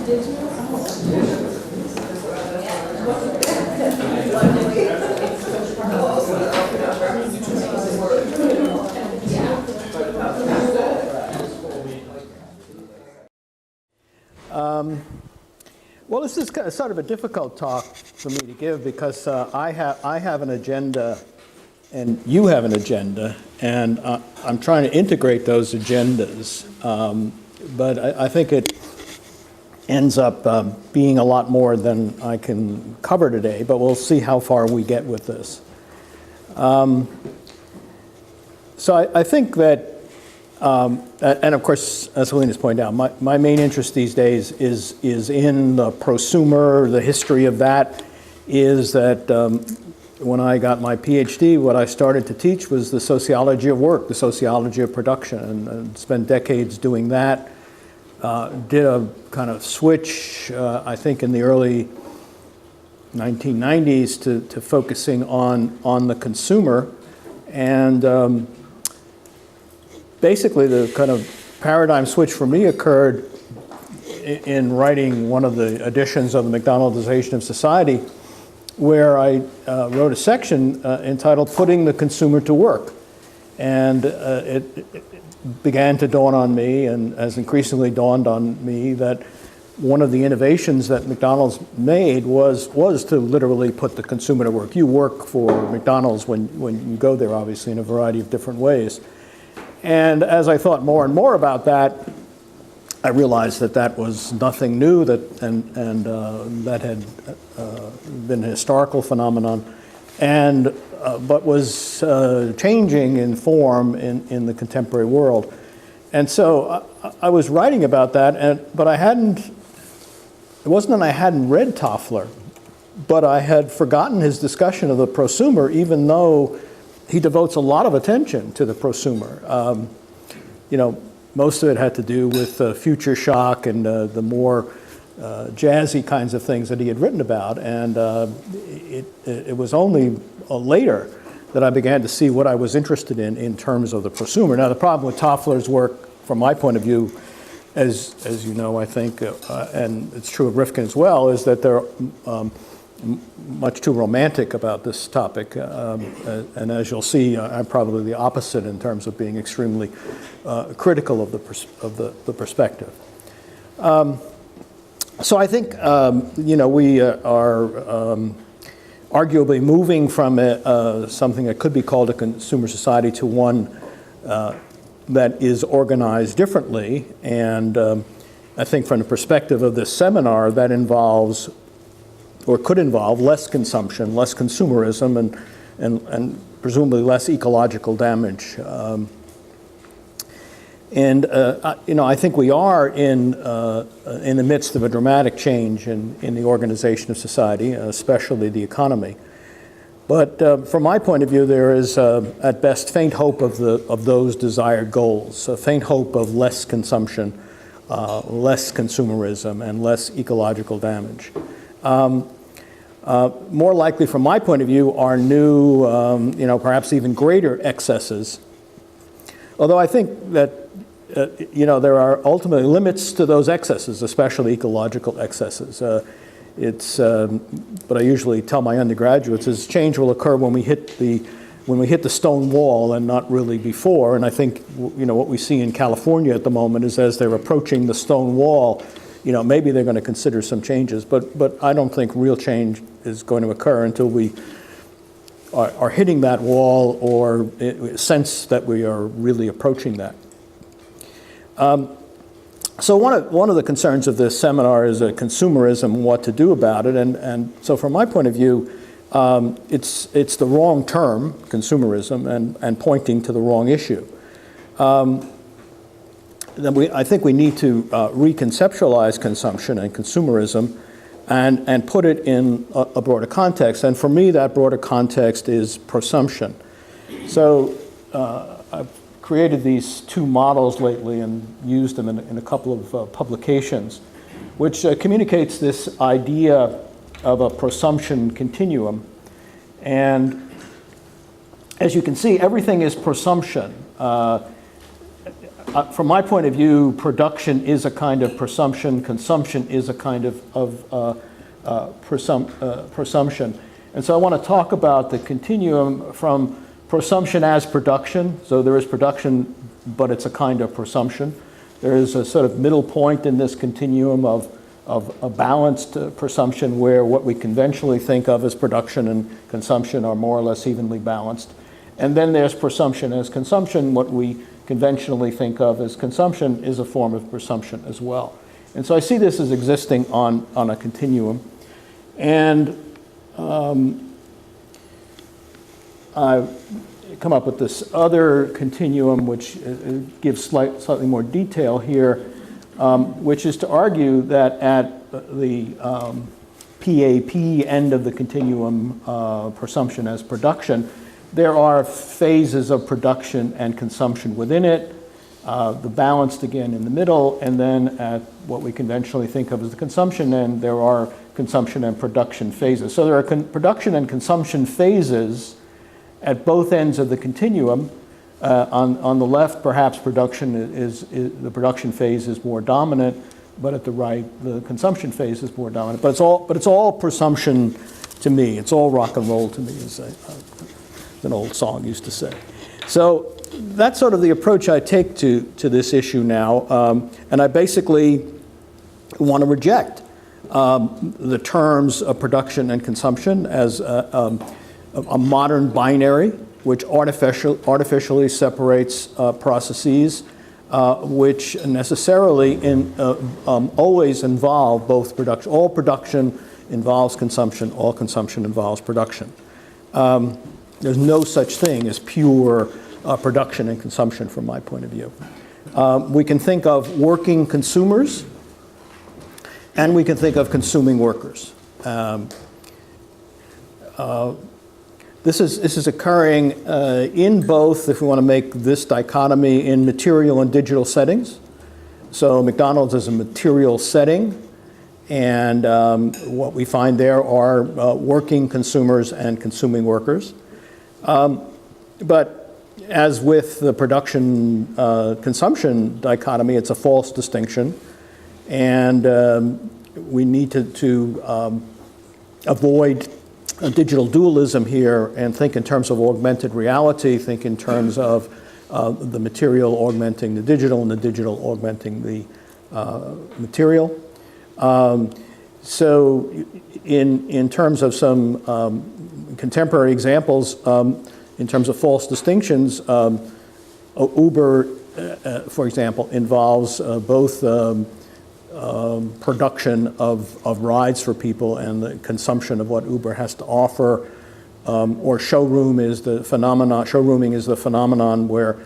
Well, this is sort of a difficult talk for me to give because I have an agenda and you have an agenda, and I'm trying to integrate those agendas. But I think it ends up being a lot more than I can cover today, but we'll see how far we get with this. So I think that, and of course, as Helena's pointed out, my main interest these days is in the prosumer. The history of that is that when I got my PhD, what I started to teach was the sociology of work, the sociology of production, and spent decades doing that. Did a kind of switch, I think, in the early 1990s to focusing on the consumer, and basically the kind of paradigm switch for me occurred in writing one of the editions of the McDonaldization of Society, where I wrote a section entitled "Putting the Consumer to Work," and it began to dawn on me, and has increasingly dawned on me, that one of the innovations that McDonald's made was to literally put the consumer to work. You work for McDonald's when you go there, obviously, in a variety of different ways. And as I thought more and more about that, I realized that was nothing new, and that had been a historical phenomenon, and but was changing in form in the contemporary world. And so I was writing about that, but it wasn't that I hadn't read Toffler, but I had forgotten his discussion of the prosumer, even though he devotes a lot of attention to the prosumer. Most of it had to do with future shock and the more jazzy kinds of things that he had written about. And it was only later that I began to see what I was interested in terms of the prosumer. Now, the problem with Toffler's work, from my point of view, as you know, I think, and it's true of Rifkin as well, is that they're much too romantic about this topic, and as you'll see, I'm probably the opposite in terms of being extremely critical of the perspective. So I think we are arguably moving from something that could be called a consumer society to one that is organized differently, and I think from the perspective of this seminar, that involves, or could involve, less consumption, less consumerism, and presumably less ecological damage. I think we are in the midst of a dramatic change in the organization of society, especially the economy. But from my point of view, there is, at best, faint hope of those desired goals, a faint hope of less consumption, less consumerism, and less ecological damage. More likely, from my point of view, are new, perhaps even greater excesses. Although I think that, there are ultimately limits to those excesses, especially ecological excesses. What I usually tell my undergraduates is change will occur when we hit the stone wall and not really before. And I think, what we see in California at the moment is as they're approaching the stone wall, maybe they're going to consider some changes, but I don't think real change is going to occur until we are hitting that wall or sense that we are really approaching that. So one of the concerns of this seminar is consumerism, what to do about it, and so from my point of view, it's the wrong term, consumerism, and pointing to the wrong issue. I think we need to reconceptualize consumption and consumerism and put it in a broader context. And for me, that broader context is prosumption. So I've created these two models lately and used them in a couple of publications, which communicates this idea of a prosumption continuum. And as you can see, everything is prosumption. from my point of view, production is a kind of prosumption, consumption is a kind of prosumption. And so I want to talk about the continuum from prosumption as production. So there is production, but it's a kind of prosumption. There is a sort of middle point in this continuum of a balanced prosumption where what we conventionally think of as production and consumption are more or less evenly balanced. And then there's prosumption as consumption. What we conventionally think of as consumption is a form of prosumption as well. And so I see this as existing on a continuum. And I've come up with this other continuum which gives slightly more detail here, which is to argue that at the PAP end of the continuum, prosumption as production, there are phases of production and consumption within it, the balanced again in the middle, and then at what we conventionally think of as the consumption end, there are consumption and production phases. So there are production and consumption phases at both ends of the continuum. On the left, perhaps the production phase is more dominant, but at the right, the consumption phase is more dominant. But it's all prosumption to me. It's all rock and roll to me, as an old song used to say. So that's sort of the approach I take to this issue now, and I basically want to reject the terms of production and consumption as a modern binary, which artificially separates processes, which necessarily always involve both production. All production involves consumption. All consumption involves production. There's no such thing as pure production and consumption from my point of view. We can think of working consumers, and we can think of consuming workers. This is occurring in both, if we want to make this dichotomy, in material and digital settings. So McDonald's is a material setting, and what we find there are working consumers and consuming workers. But as with the production consumption dichotomy, it's a false distinction, and we need to avoid a digital dualism here and think in terms of augmented reality, think in terms of the material augmenting the digital and the digital augmenting the material. So in terms of some contemporary examples, in terms of false distinctions, Uber, for example, involves both production of rides for people and the consumption of what Uber has to offer, or showrooming is the phenomenon where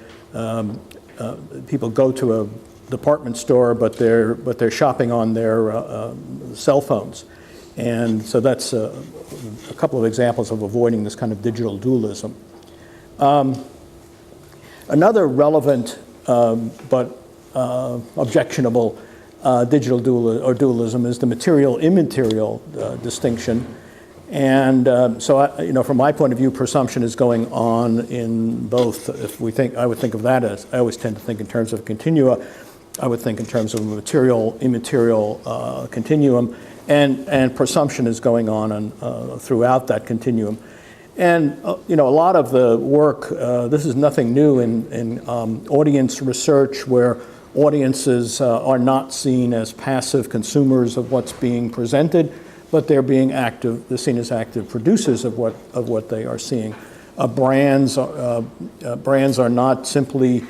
people go to a department store, but they're shopping on their cell phones, and so that's a couple of examples of avoiding this kind of digital dualism. Another relevant but objectionable digital dualism is the material-immaterial distinction, and so from my point of view, prosumption is going on in both. I would think of that as, I always tend to think in terms of continua. I would think in terms of a material-immaterial continuum, and prosumption is going on throughout that continuum. And a lot of the work, this is nothing new in audience research, where audiences are not seen as passive consumers of what's being presented, but they're seen as active producers of what they are seeing. Brands are not simply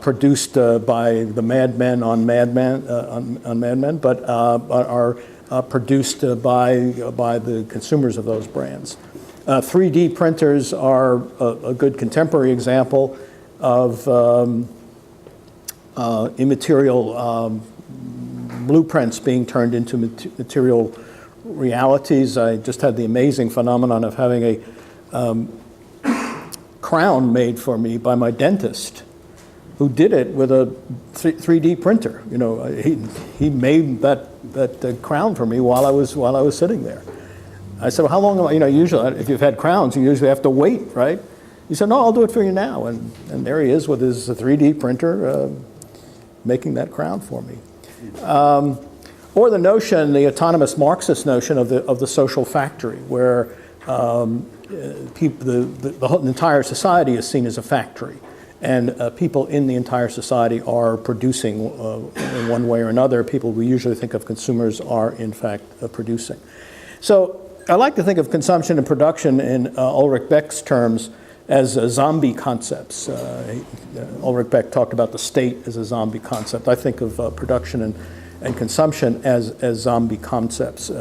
produced by the madmen on Mad Men, but are produced by the consumers of those brands. 3D printers are a good contemporary example of immaterial blueprints being turned into material realities. I just had the amazing phenomenon of having a crown made for me by my dentist, who did it with a 3D printer. He made that crown for me while I was sitting there. I said, well, how long am I, usually if you've had crowns, you usually have to wait, right? He said, no, I'll do it for you now. And there he is with his 3D printer making that crown for me. Or the notion, the autonomous Marxist notion of the social factory, where the entire society is seen as a factory, and people in the entire society are producing in one way or another. People we usually think of consumers are in fact producing. So I like to think of consumption and production in Ulrich Beck's terms as zombie concepts. Ulrich Beck talked about the state as a zombie concept. I think of production and consumption as zombie concepts.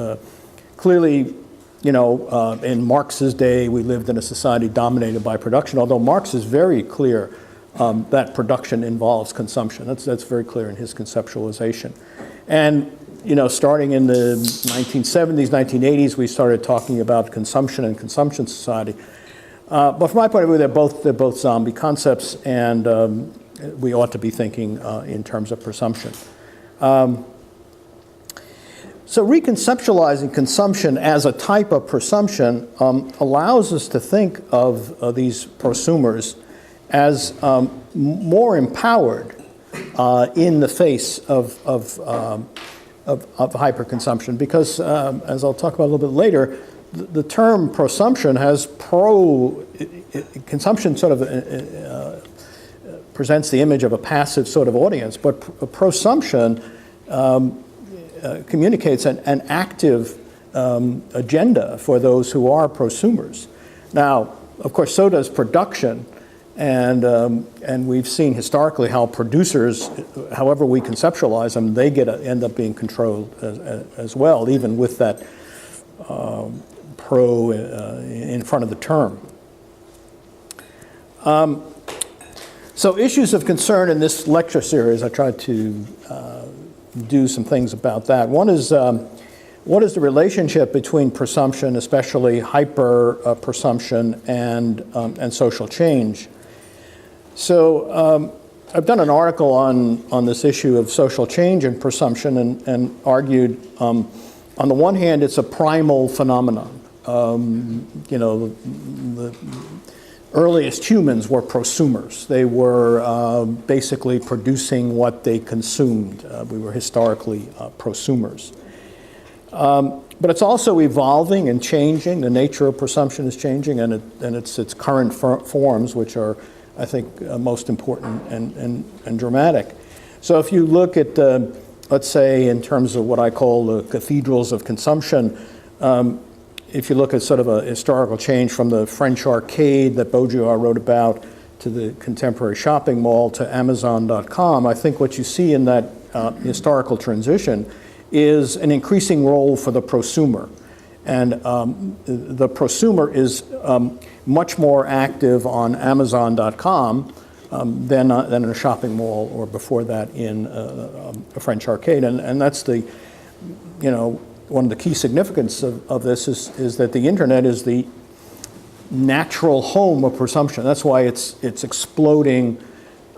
Clearly, in Marx's day, we lived in a society dominated by production, although Marx is very clear that production involves consumption. That's very clear in his conceptualization. And, starting in the 1970s, 1980s, we started talking about consumption and consumption society. But from my point of view, they're both zombie concepts, and we ought to be thinking in terms of presumption. So reconceptualizing consumption as a type of presumption allows us to think of these prosumers as more empowered in the face of hyperconsumption, because as I'll talk about a little bit later, the term prosumption has consumption sort of presents the image of a passive sort of audience, but prosumption communicates an active agenda for those who are prosumers. Now, of course, so does production, and we've seen historically how producers, however we conceptualize them, they end up being controlled as well, even with that pro in front of the term. So issues of concern in this lecture series, I tried to do some things about that. One is, what is the relationship between presumption, especially hyper-presumption, and social change? So I've done an article on this issue of social change and presumption, and argued, on the one hand, it's a primal phenomenon. The earliest humans were prosumers. They were basically producing what they consumed. We were historically prosumers. But it's also evolving and changing. The nature of presumption is changing, and its current forms, which are, I think, most important and dramatic. So if you look at, let's say, in terms of what I call the cathedrals of consumption, if you look at sort of a historical change from the French arcade that Baudrillard wrote about to the contemporary shopping mall to Amazon.com, I think what you see in that historical transition is an increasing role for the prosumer. And the prosumer is much more active on Amazon.com than in a shopping mall, or before that in a French arcade. And that's the, one of the key significance of this is that the internet is the natural home of presumption. That's why it's exploding.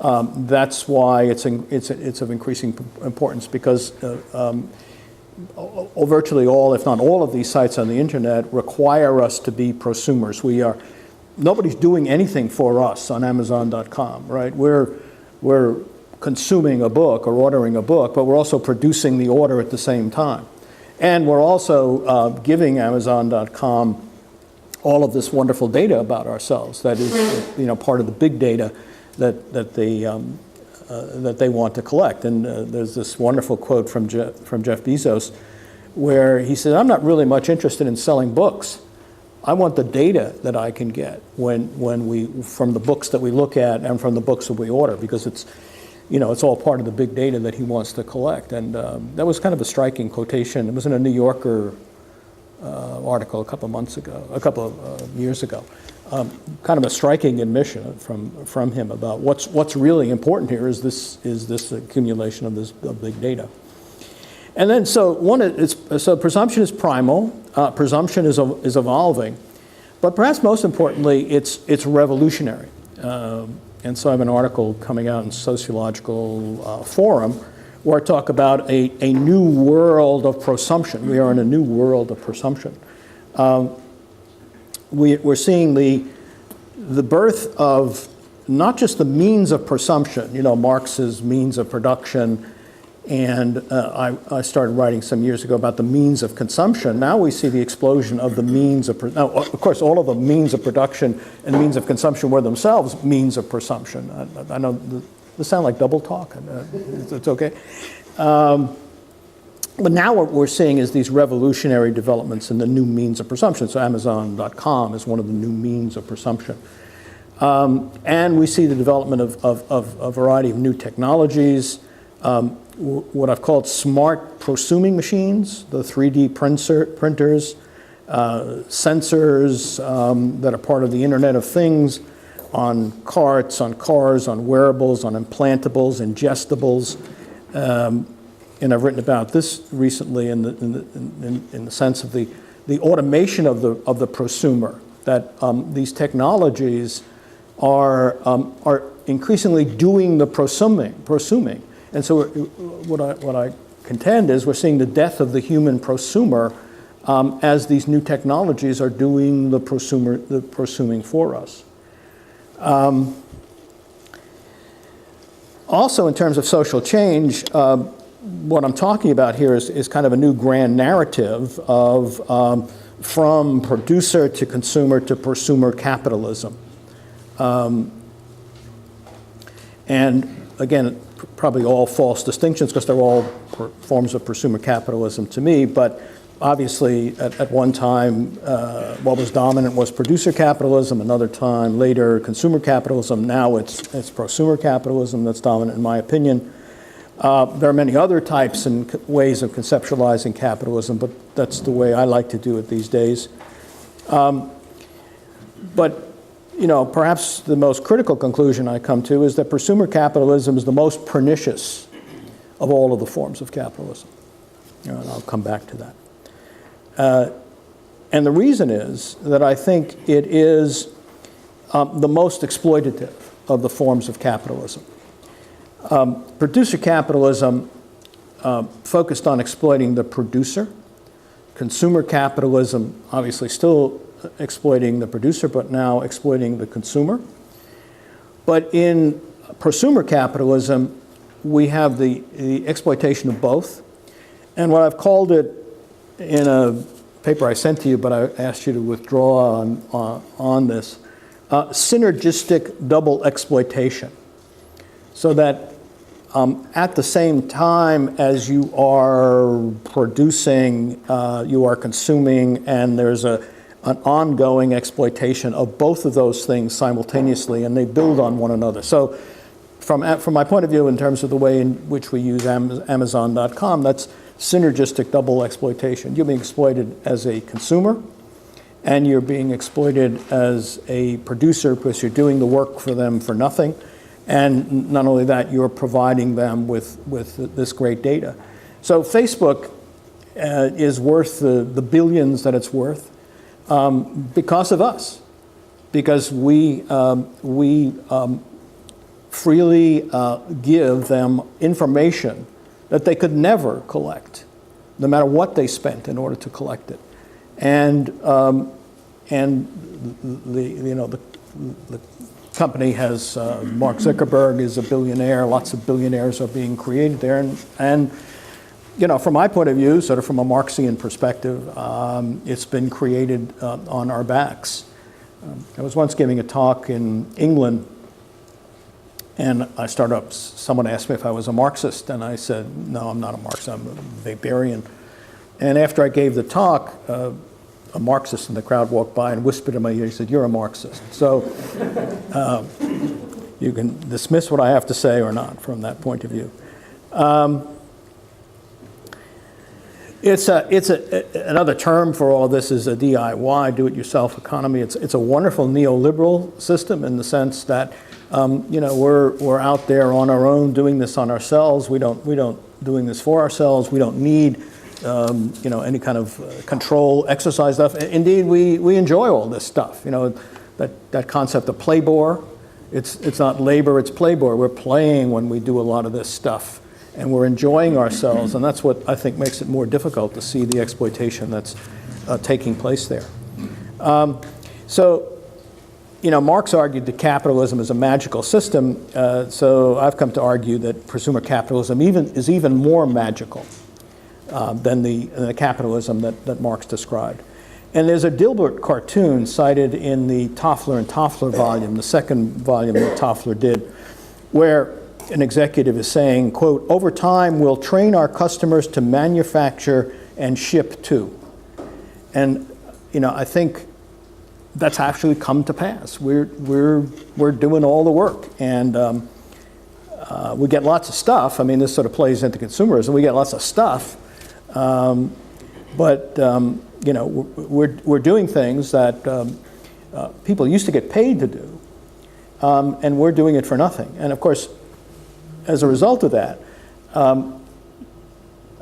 That's why it's of increasing importance, because virtually all, if not all, of these sites on the internet require us to be prosumers. Nobody's doing anything for us on Amazon.com, right? We're consuming a book or ordering a book, but we're also producing the order at the same time. And we're also giving Amazon.com all of this wonderful data about ourselves. That is, part of the big data that they want to collect. And there's this wonderful quote from Jeff Bezos, where he said, "I'm not really much interested in selling books. I want the data that I can get from the books that we look at and from the books that we order, because it's all part of the big data that he wants to collect." And that was kind of a striking quotation. It was in a New Yorker article a couple of years ago. Kind of a striking admission from him about what's really important here is this accumulation of big data. And then so presumption is primal. Presumption is evolving, but perhaps most importantly, it's revolutionary. And so I have an article coming out in Sociological Forum where I talk about a new world of prosumption. We are in a new world of prosumption. We're seeing the birth of not just the means of presumption, Marx's means of production, and I started writing some years ago about the means of consumption. Now we see the explosion of the means of, now, of course, all of the means of production and means of consumption were themselves means of presumption. I know this sound like double talk. It's okay. But now what we're seeing is these revolutionary developments in the new means of presumption. So Amazon.com is one of the new means of presumption. And we see the development of a variety of new technologies, what I've called smart prosuming machines, the 3D printers, sensors that are part of the Internet of Things, on carts, on cars, on wearables, on implantables, ingestibles. And I've written about this recently in the sense of the automation of the prosumer, that these technologies are increasingly doing the prosuming. And so what I contend is we're seeing the death of the human prosumer as these new technologies are doing the prosuming for us. Also, in terms of social change, what I'm talking about here is kind of a new grand narrative of from producer to consumer to prosumer capitalism. And again, probably all false distinctions because they're all forms of prosumer capitalism to me, but obviously at one time what was dominant was producer capitalism, another time later consumer capitalism. Now it's prosumer capitalism that's dominant in my opinion. There are many other types and ways of conceptualizing capitalism, but that's the way I like to do it these days. But perhaps the most critical conclusion I come to is that prosumer capitalism is the most pernicious of all of the forms of capitalism. And I'll come back to that. And the reason is that I think it is the most exploitative of the forms of capitalism. Producer capitalism focused on exploiting the producer. Consumer capitalism, obviously still exploiting the producer, but now exploiting the consumer. But in prosumer capitalism, we have the exploitation of both. And what I've called it in a paper I sent to you, but I asked you to withdraw on this, synergistic double exploitation. So that at the same time as you are producing, you are consuming, and there's an ongoing exploitation of both of those things simultaneously, and they build on one another. So from my point of view, in terms of the way in which we use Amazon.com, that's synergistic double exploitation. You're being exploited as a consumer, and you're being exploited as a producer because you're doing the work for them for nothing. And not only that, you're providing them with this great data. So Facebook is worth the billions that it's worth because of us, because we freely give them information that they could never collect, no matter what they spent in order to collect it. And the company has, Mark Zuckerberg is a billionaire, lots of billionaires are being created there. And from my point of view, sort of from a Marxian perspective, it's been created on our backs. I was once giving a talk in England, and someone asked me if I was a Marxist, and I said, no, I'm not a Marxist, I'm a Weberian. And after I gave the talk, a Marxist in the crowd walked by and whispered in my ear, he said, you're a Marxist. So you can dismiss what I have to say or not from that point of view. Another term for all this is a DIY, do-it-yourself economy. It's a wonderful neoliberal system in the sense that we're out there on our own doing this on ourselves. We don't doing this for ourselves. We don't need any kind of control exercise stuff. Indeed, we enjoy all this stuff. That concept of playbore. It's not labor, it's playbore. We're playing when we do a lot of this stuff, and we're enjoying ourselves, and that's what I think makes it more difficult to see the exploitation that's taking place there. So Marx argued that capitalism is a magical system, so I've come to argue that prosumer capitalism is even more magical than the capitalism that Marx described. And there's a Dilbert cartoon cited in the Toffler and Toffler volume, the second volume that Toffler did, where an executive is saying, quote, "Over time, we'll train our customers to manufacture and ship too." And, I think that's actually come to pass. We're doing all the work, and we get lots of stuff. I mean, this sort of plays into consumerism. We get lots of stuff, but we're doing things that people used to get paid to do, and we're doing it for nothing. And of course, as a result of that,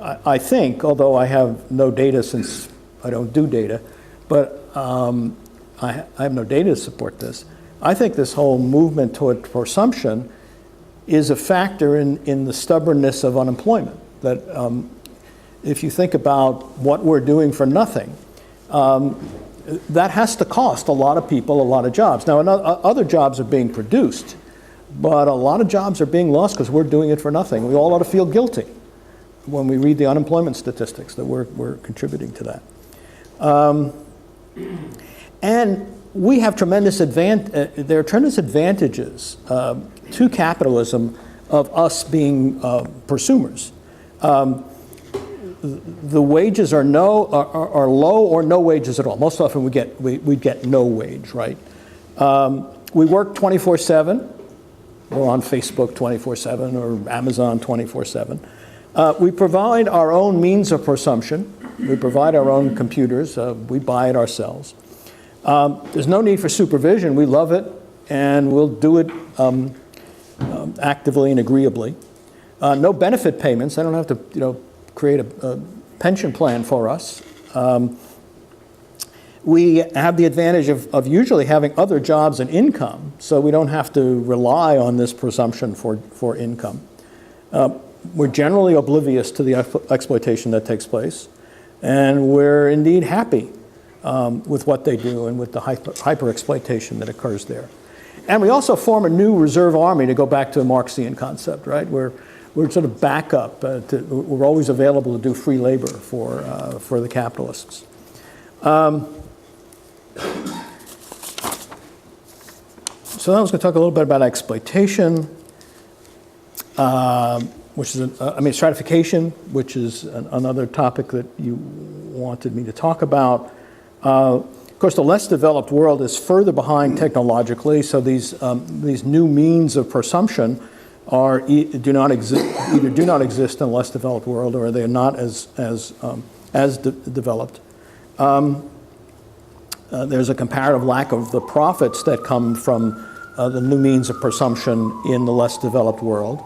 I think, although I have no data since I don't do data, but I have no data to support this. I think this whole movement toward prosumption is a factor in the stubbornness of unemployment. That if you think about what we're doing for nothing, that has to cost a lot of people a lot of jobs. Now, other jobs are being produced, but a lot of jobs are being lost because we're doing it for nothing. We all ought to feel guilty when we read the unemployment statistics that we're contributing to that. And we have there are tremendous advantages to capitalism of us being prosumers. The wages are low or no wages at all. Most often we get no wage, right? We work 24/7. We're on Facebook 24/7 or Amazon 24/7. We provide our own means of prosumption. We provide our own computers. We buy it ourselves. There's no need for supervision. We love it, and we'll do it actively and agreeably. No benefit payments. I don't have to, create a pension plan for us. We have the advantage of usually having other jobs and income, so we don't have to rely on this presumption for income. We're generally oblivious to the exploitation that takes place, and we're indeed happy with what they do and with the hyper-exploitation that occurs there. And we also form a new reserve army, to go back to a Marxian concept, right? We're sort of backup. We're always available to do free labor for the capitalists. So I was going to talk a little bit about exploitation, which is, stratification, which is another topic that you wanted me to talk about. Of course, the less developed world is further behind technologically, so these new means of prosumption either do not exist in a less developed world, or they are not as developed. There's a comparative lack of the profits that come from the new means of prosumption in the less developed world.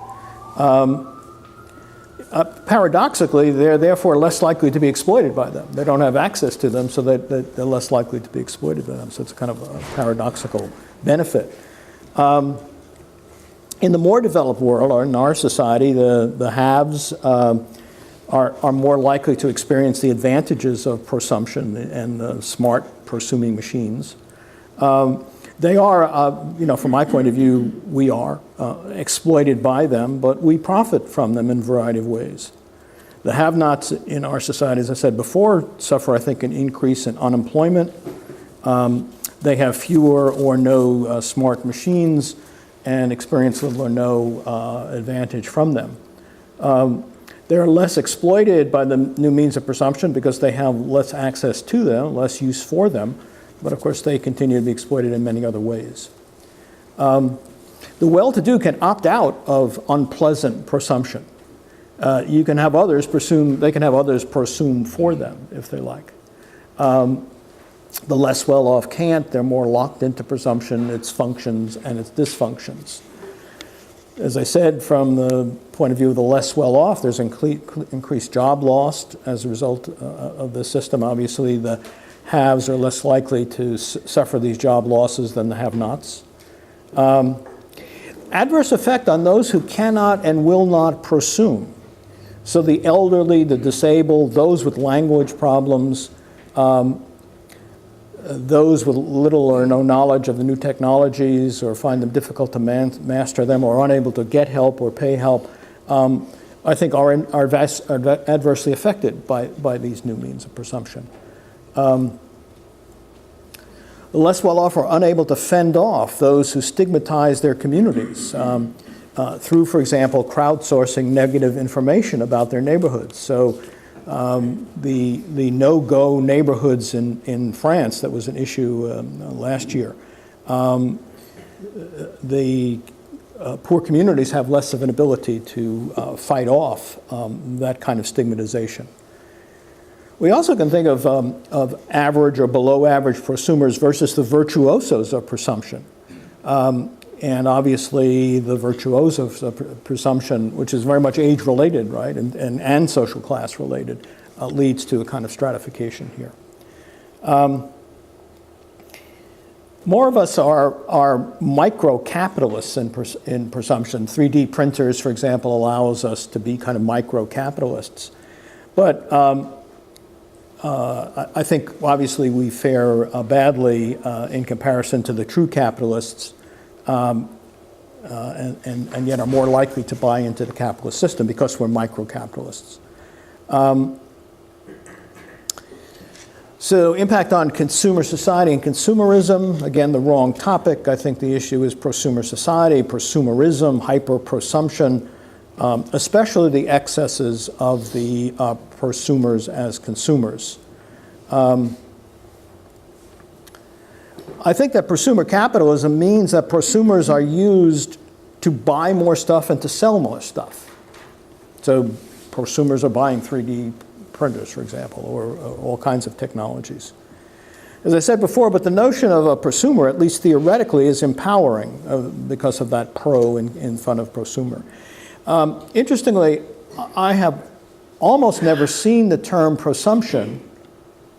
Paradoxically, they're therefore less likely to be exploited by them. They don't have access to them, so they're less likely to be exploited by them. So it's kind of a paradoxical benefit. In the more developed world, or in our society, the haves are more likely to experience the advantages of prosumption and smart prosuming machines. They are, from my point of view, we are exploited by them, but we profit from them in a variety of ways. The have-nots in our society, as I said before, suffer, I think, an increase in unemployment. They have fewer or no smart machines and experience little or no advantage from them. They're less exploited by the new means of prosumption because they have less access to them, less use for them, but of course they continue to be exploited in many other ways. The well-to-do can opt out of unpleasant prosumption. You can have others prosume, they can have others prosume for them if they like. The less well-off can't. They're more locked into presumption, its functions and its dysfunctions. As I said, from the point of view of the less well-off, there's increased job loss as a result of the system. Obviously, the haves are less likely to suffer these job losses than the have-nots. Adverse effect on those who cannot and will not prosume. So the elderly, the disabled, those with language problems, those with little or no knowledge of the new technologies, or find them difficult to master them, or unable to get help or pay help, I think are adversely affected by these new means of presumption. The less well-off are unable to fend off those who stigmatize their communities through, for example, crowdsourcing negative information about their neighborhoods. So the no-go neighborhoods in France, that was an issue last year, the poor communities have less of an ability to fight off that kind of stigmatization. We also can think of average or below average prosumers versus the virtuosos of presumption. And obviously the virtuosos of presumption, which is very much age related, right, and social class related, leads to a kind of stratification here. More of us are micro-capitalists in presumption. 3D printers, for example, allows us to be kind of micro-capitalists. But I think obviously we fare badly in comparison to the true capitalists, and yet are more likely to buy into the capitalist system because we're micro-capitalists. So impact on consumer society and consumerism, again, the wrong topic. I think the issue is prosumer society, prosumerism, hyper-prosumption, especially the excesses of the prosumers as consumers. I think that prosumer capitalism means that prosumers are used to buy more stuff and to sell more stuff. So prosumers are buying 3D printers, for example, or all kinds of technologies. As I said before, but the notion of a prosumer, at least theoretically, is empowering because of that pro in front of prosumer. Interestingly, I have almost never seen the term prosumption,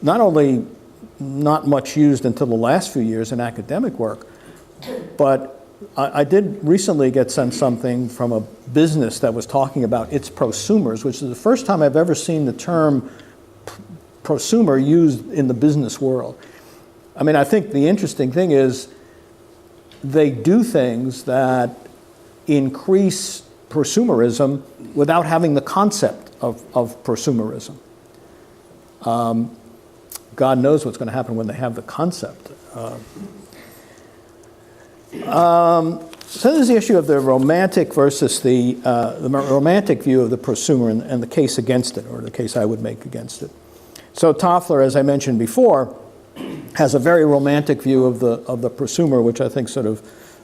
not only not much used until the last few years in academic work, but I did recently get sent something from a business that was talking about its prosumers, which is the first time I've ever seen the term prosumer used in the business world. I mean, I think the interesting thing is they do things that increase prosumerism without having the concept of prosumerism. God knows what's going to happen when they have the concept. So there's the issue of the romantic versus the romantic view of the prosumer and the case against it, or the case I would make against it. So Toffler, as I mentioned before, has a very romantic view of the prosumer, which I think sort of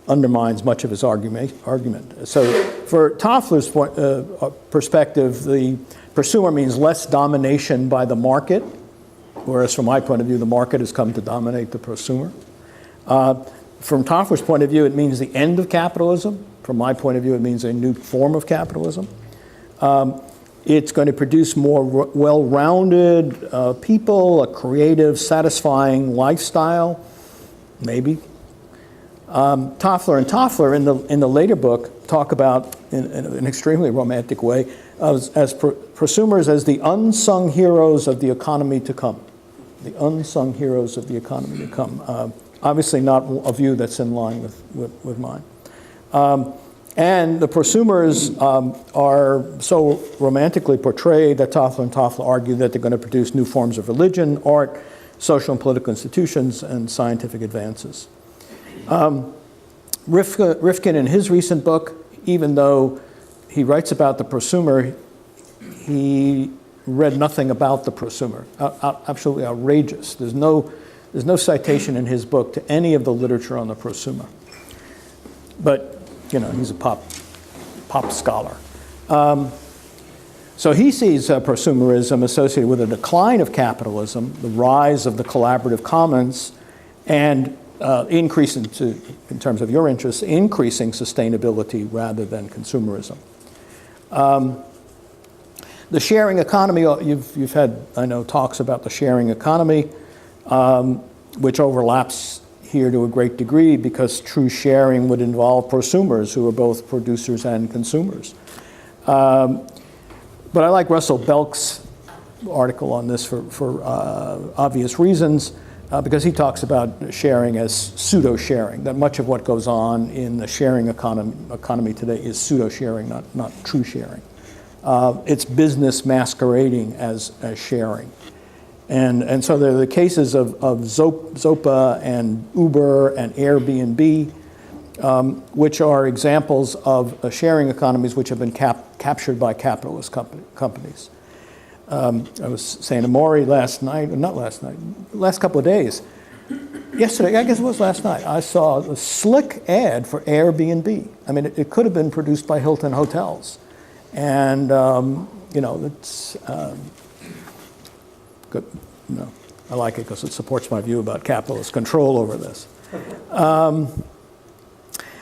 undermines much of his argument. So for Toffler's perspective, the prosumer means less domination by the market, whereas from my point of view, the market has come to dominate the prosumer. From Toffler's point of view, it means the end of capitalism. From my point of view, it means a new form of capitalism. It's going to produce more well-rounded people, a creative, satisfying lifestyle, maybe. Toffler and Toffler in the later book talk about, in an extremely romantic way, as prosumers as the unsung heroes of the economy to come. The unsung heroes of the economy to come. Obviously not a view that's in line with mine. And the prosumers are so romantically portrayed that Toffler and Toffler argue that they're going to produce new forms of religion, art, social and political institutions, and scientific advances. Rifkin, in his recent book, even though he writes about the prosumer, he read nothing about the prosumer. Absolutely outrageous. There's no citation in his book to any of the literature on the prosumer. But, you know, he's a pop scholar. So he sees prosumerism associated with a decline of capitalism, the rise of the collaborative commons, and increase in terms of your interests, increasing sustainability rather than consumerism. The sharing economy, you've had, I know, talks about the sharing economy, which overlaps here to a great degree because true sharing would involve prosumers who are both producers and consumers. But I like Russell Belk's article on this for obvious reasons. because he talks about sharing as pseudo-sharing, that much of what goes on in the sharing economy today is pseudo-sharing, not true sharing. It's business masquerading as sharing. And so there are the cases of Zopa and Uber and Airbnb, which are examples of sharing economies which have been captured by capitalist companies. I was saying to Maury last couple of days, yesterday, I guess it was last night, I saw a slick ad for Airbnb. I mean, it could have been produced by Hilton Hotels. And, it's good. I like it because it supports my view about capitalist control over this.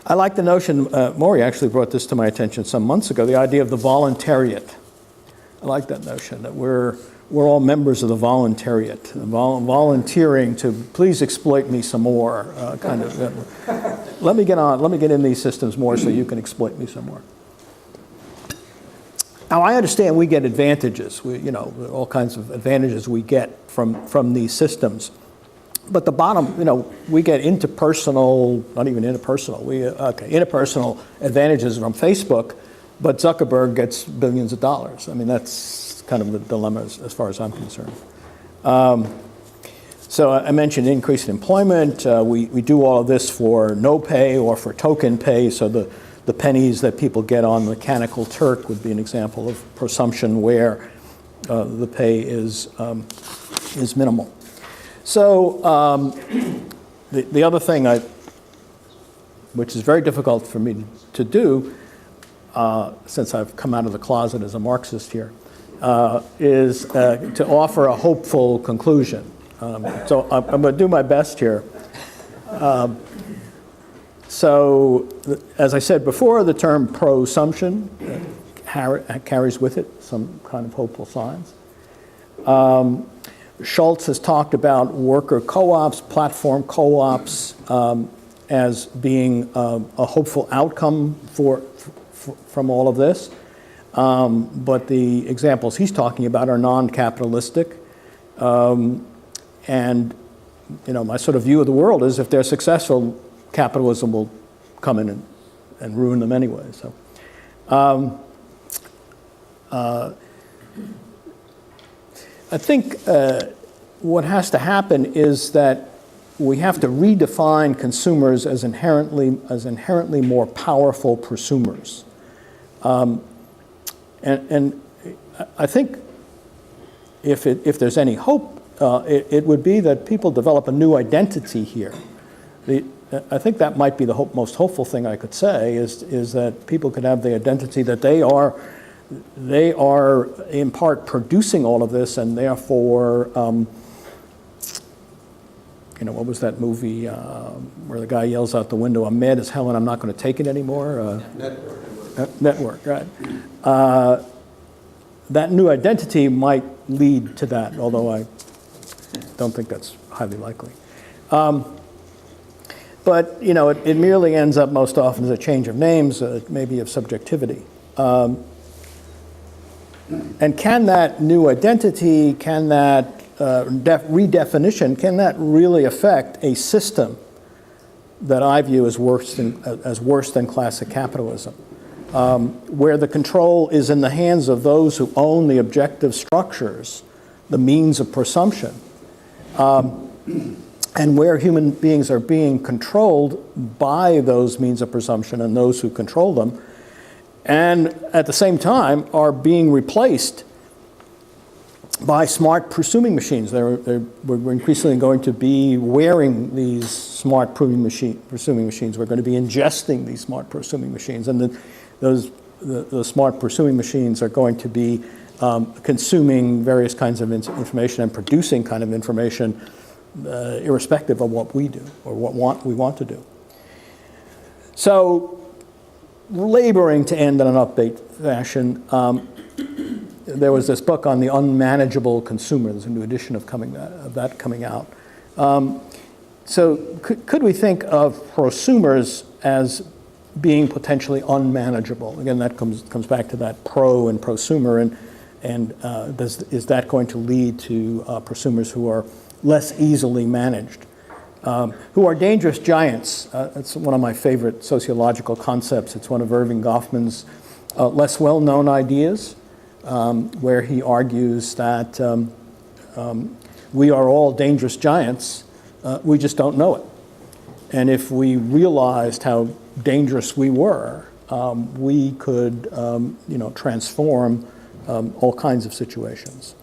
I like the notion, Maury actually brought this to my attention some months ago, the idea of the voluntariat. I like that notion, that we're all members of the voluntariat, volunteering to please exploit me some more, let me get in these systems more so you can exploit me some more. Now, I understand we get advantages, all kinds of advantages we get from these systems. But the bottom, we get interpersonal, not even interpersonal, interpersonal advantages from Facebook, but Zuckerberg gets billions of dollars. I mean, that's kind of the dilemma as far as I'm concerned. So I mentioned increased employment. We do all of this for no pay or for token pay, so the pennies that people get on Mechanical Turk would be an example of prosumption where the pay is minimal. So the other thing which is very difficult for me to do, since I've come out of the closet as a Marxist here, is to offer a hopeful conclusion. So I'm going to do my best here. So, as I said before, the term prosumption carries with it some kind of hopeful signs. Schultz has talked about worker co-ops, platform co-ops, as being a hopeful outcome from all of this. But the examples he's talking about are non-capitalistic. And, my sort of view of the world is if they're successful, capitalism will come in and ruin them anyway. So, I think what has to happen is that we have to redefine consumers as inherently more powerful prosumers. And I think if there's any hope, it would be that people develop a new identity here. I think that might be the most hopeful thing I could say is that people could have the identity that they are in part producing all of this, and therefore, what was that movie where the guy yells out the window, "I'm mad as hell and I'm not going to take it anymore"? Network, right. That new identity might lead to that, although I don't think that's highly likely. But, it merely ends up most often as a change of names, maybe of subjectivity. And can that new identity, can that redefinition, can that really affect a system that I view as worse than classic capitalism, where the control is in the hands of those who own the objective structures, the means of prosumption, and where human beings are being controlled by those means of presumption and those who control them, and at the same time are being replaced by smart presuming machines. We're increasingly going to be wearing these smart presuming machines. We're going to be ingesting these smart presuming machines, and the smart presuming machines are going to be consuming various kinds of information and producing kind of information irrespective of what we do or what we want to do. So, laboring to end in an upbeat fashion, there was this book on the unmanageable consumer. There's a new edition of that coming out. So could we think of prosumers as being potentially unmanageable? Again, that comes back to that pro and prosumer, and is that going to lead to prosumers who are less easily managed, who are dangerous giants. That's one of my favorite sociological concepts. It's one of Irving Goffman's less well-known ideas, where he argues that we are all dangerous giants, we just don't know it. And if we realized how dangerous we were, we could transform all kinds of situations.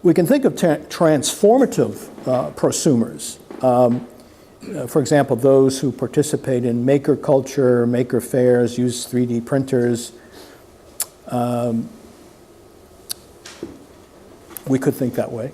We can think of transformative prosumers. For example, those who participate in maker culture, maker fairs, use 3D printers. We could think that way.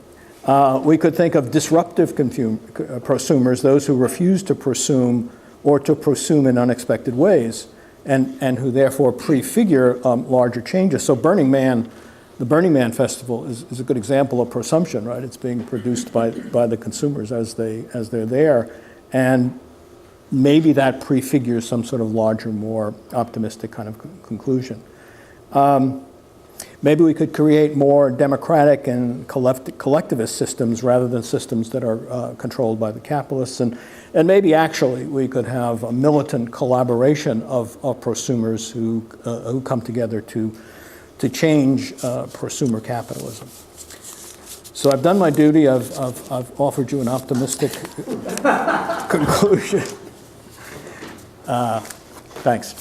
We could think of disruptive prosumers, those who refuse to prosume or to prosume in unexpected ways, and who therefore prefigure larger changes. So the Burning Man Festival is a good example of prosumption, right? It's being produced by the consumers as they're there, and maybe that prefigures some sort of larger, more optimistic kind of conclusion. Maybe we could create more democratic and collectivist systems rather than systems that are controlled by the capitalists. And maybe actually we could have a militant collaboration of prosumers who come together to change prosumer capitalism. So I've done my duty. I've offered you an optimistic conclusion. Thanks.